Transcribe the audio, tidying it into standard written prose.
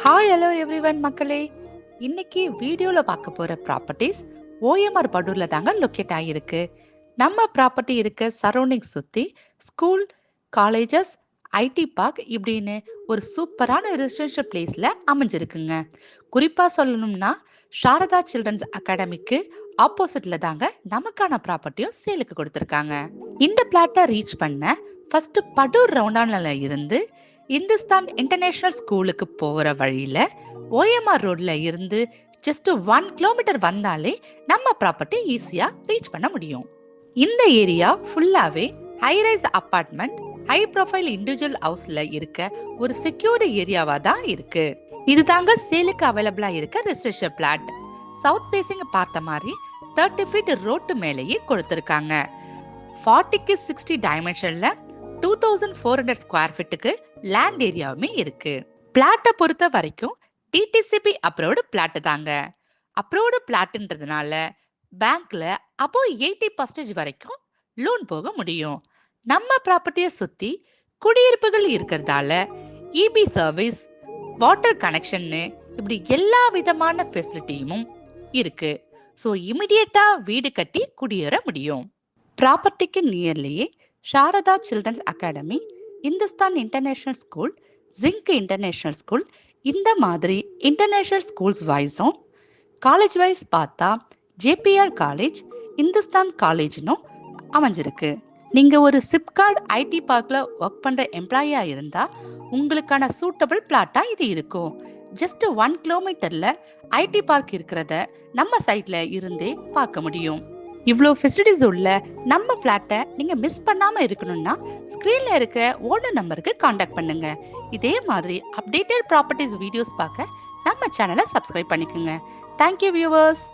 Hi hello everyone மக்களே, இன்னைக்கு வீடியோல பார்க்க போற ப்ராப்பர்ட்டிஸ் ஓஎம்ஆர் படூர்ல தாங்க லொக்கேட் ஆகியிருக்கு. நம்ம ப்ராப்பர்ட்டி இருக்க சரௌண்டிங் சுத்தி ஸ்கூல், காலேஜஸ், ஐடி பார்க் இப்படின்னு ஒரு சூப்பரான ரெசிடென்ஷியல் பிளேஸ்ல அமைஞ்சிருக்குங்க. குறிப்பா சொல்லணும்னா சாரதா சில்ட்ரன்ஸ் அகாடமிக்கு ஆப்போசிட்ல தாங்க நமக்கான ப்ராப்பர்ட்டியும் சேலுக்கு கொடுத்துருக்காங்க. இந்த பிளாட்டை ரீச் பண்ண ஃபர்ஸ்ட் படூர் ரவுண்டான்ல இருந்து இந்துஸ்தான் இன்டர்நேஷனல் ஸ்கூலுக்கு போகிற வழியில ஓஎம்ஆர் ரோட்ல இருந்து ஜஸ்ட் 1 கிலோமீட்டர் வந்தாலே நம்ம ப்ராப்பர்ட்டி ஈஸியா ரீச் பண்ண முடியும். இந்த ஏரியா ஃபுல்லாவே high-rise apartment, high profile individual ஹவுஸ்ல இருக்க ஒரு செக்யூர்டு ஏரியாவா தான் இருக்கு. இது தாங்க சேலுக்கு அவைலபிளா இருக்க ரெசிடென்ஷியல் பிளாட். சவுத் பேசிங் பார்த்த மாதிரி 30 ஃபீட் ரோட்டு மேலேயே கொடுத்திருக்காங்க. 40க்கு 60 டைமென்ஷன்ல 2400 ஸ்கொயர் ஃபீட்டுக்கு லேண்ட் ஏரியாவுமே இருக்கு. பிளாட்டை பொறுத்த வரைக்கும் டிடிசிபி அப்ரூவ்டு பிளாட் தாங்க. அப்ரூவ்டு பிளாட்ன்றதுனால பேங்க்ல அப்போ 80% வரைக்கும் லோன் போக முடியும். நம்ம ப்ராப்பர்ட்டியை சுத்தி குடியிருப்புகள் இருக்கிறதால இபி சர்வீஸ், வாட்டர் கனெக்ஷன்னு இப்படி எல்லா விதமான ஃபெசிலிட்டியும் இருக்கு. ஸோ இமிடியேட்டா வீடு கட்டி குடியேற முடியும். ப்ராப்பர்ட்டிக்கு நியர்லியே Sharada children's academy, Hindustan international school, ஜிங்க் இன்டர்நேஷனல் ஸ்கூல், இந்த மாதிரி இன்டர்நேஷனல் ஸ்கூல்ஸ் வைஸும் காலேஜ் வைஸ் பார்த்தா ஜேபிஆர் காலேஜ், இந்துஸ்தான் காலேஜ்னும் அமைஞ்சிருக்கு. நீங்க ஒரு சிப்கார்ட் ஐடி பார்க்ல ஒர்க் பண்ற எம்ப்ளாயியா இருந்தா உங்களுக்கான சூட்டபிள் பிளாட்டா இது இருக்கும். ஜஸ்ட் 1 கிலோமீட்டர்ல ஐடி பார்க் இருக்கிறத நம்ம சைட்ல இருந்தே பார்க்க முடியும். இவ்வளோ ஃபெசிலிட்டிஸ் உள்ள நம்ம ஃப்ளாட்டை நீங்க மிஸ் பண்ணாம இருக்கணும்னா ஸ்கிரீன்ல இருக்கிற ஓனர் நம்பருக்கு காண்டாக்ட் பண்ணுங்க. இதே மாதிரி அப்டேட்டட் ப்ராப்பர்ட்டிஸ் வீடியோஸ் பார்க்க நம்ம சேனலை சப்ஸ்கிரைப் பண்ணிக்கோங்க. Thank you viewers.